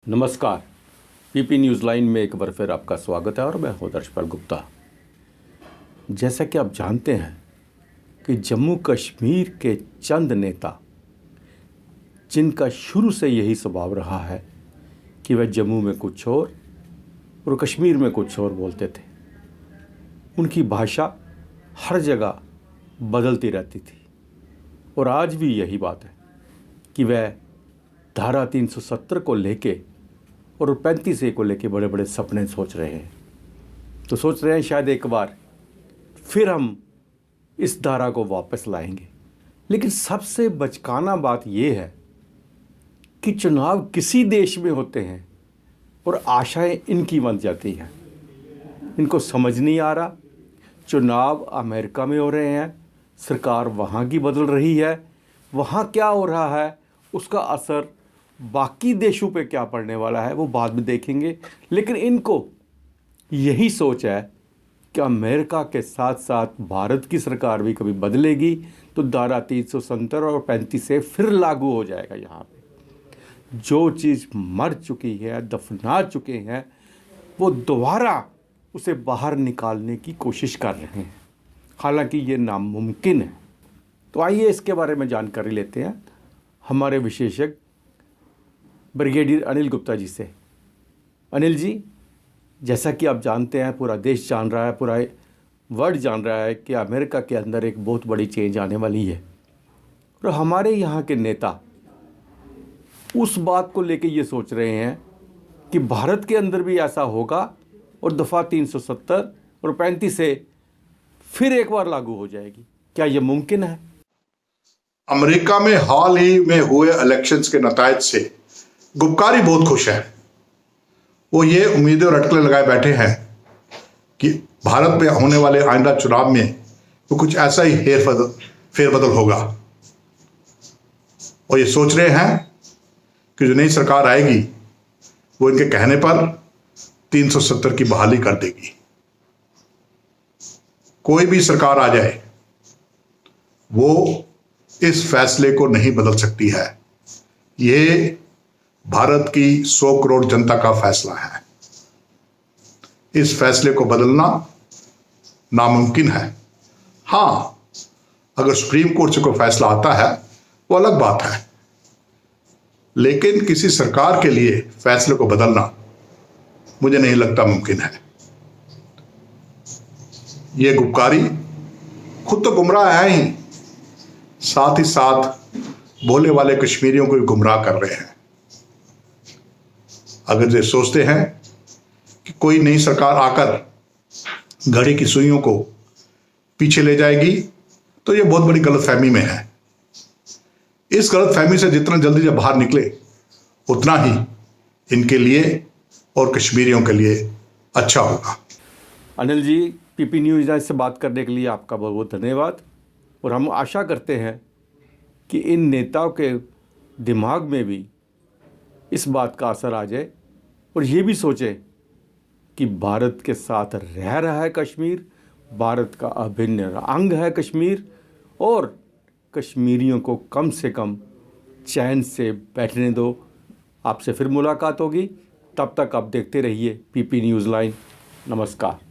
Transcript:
नमस्कार। PP news line में एक बार फिर आपका स्वागत है और मैं हूं दर्शपाल गुप्ता। जैसा कि आप जानते हैं कि जम्मू कश्मीर के चंद नेता जिनका शुरू से यही स्वभाव रहा है कि वह जम्मू में कुछ और कश्मीर में कुछ और बोलते थे, उनकी भाषा हर जगह बदलती रहती थी। और आज भी यही बात है कि वह धारा 370 को लेके और 35A को लेके बड़े बड़े सपने सोच रहे हैं। तो सोच रहे हैं शायद एक बार फिर हम इस धारा को वापस लाएंगे। लेकिन सबसे बचकाना बात यह है कि चुनाव किसी देश में होते हैं और आशाएं इनकी बन जाती हैं। इनको समझ नहीं आ रहा, चुनाव अमेरिका में हो रहे हैं, सरकार वहाँ की बदल रही है, वहाँ क्या हो रहा है उसका असर बाकी देशों पे क्या पड़ने वाला है वो बाद में देखेंगे। लेकिन इनको यही सोच है कि अमेरिका के साथ साथ भारत की सरकार भी कभी बदलेगी तो धारा 370 और 35A फिर लागू हो जाएगा। यहाँ पे जो चीज़ मर चुकी है, दफना चुके हैं, वो दोबारा उसे बाहर निकालने की कोशिश कर रहे हैं, हालांकि ये नामुमकिन है। तो आइए इसके बारे में जानकारी लेते हैं हमारे विशेषज्ञ ब्रिगेडियर अनिल गुप्ता जी से। अनिल जी, जैसा कि आप जानते हैं, पूरा देश जान रहा है, पूरा वर्ल्ड जान रहा है कि अमेरिका के अंदर एक बहुत बड़ी चेंज आने वाली है और हमारे यहाँ के नेता उस बात को लेके ये सोच रहे हैं कि भारत के अंदर भी ऐसा होगा और दफ़ा 370 और 35A फिर एक बार लागू हो जाएगी। क्या ये मुमकिन है? अमेरिका में हाल ही में हुए इलेक्शंस के नतायज से गुपकारी बहुत खुश है। वो ये उम्मीदें और अटकलें लगाए बैठे हैं कि भारत में होने वाले आइंदा चुनाव में वो कुछ ऐसा ही फेरबदल होगा। और ये सोच रहे हैं कि जो नई सरकार आएगी वो इनके कहने पर 370 की बहाली कर देगी। कोई भी सरकार आ जाए वो इस फैसले को नहीं बदल सकती है। ये भारत की 100 करोड़ जनता का फैसला है। इस फैसले को बदलना नामुमकिन है। हाँ, अगर सुप्रीम कोर्ट से कोई फैसला आता है वो अलग बात है, लेकिन किसी सरकार के लिए फैसले को बदलना मुझे नहीं लगता मुमकिन है। ये गुपकारी खुद तो गुमराह है ही, साथ ही साथ भोले वाले कश्मीरियों को भी गुमराह कर रहे हैं। अगर ये सोचते हैं कि कोई नई सरकार आकर घड़ी की सुइयों को पीछे ले जाएगी तो ये बहुत बड़ी गलतफहमी में है। इस गलतफहमी से जितना जल्दी जब बाहर निकले उतना ही इनके लिए और कश्मीरियों के लिए अच्छा होगा। अनिल जी, पीपी न्यूज़ से बात करने के लिए आपका बहुत बहुत धन्यवाद। और हम आशा करते हैं कि इन नेताओं के दिमाग में भी इस बात का असर आ जाए और ये भी सोचे कि भारत के साथ रह रहा है कश्मीर, भारत का अभिन्न अंग है कश्मीर, और कश्मीरियों को कम से कम चैन से बैठने दो। आपसे फिर मुलाकात होगी, तब तक आप देखते रहिए पीपी न्यूज़ लाइन। नमस्कार।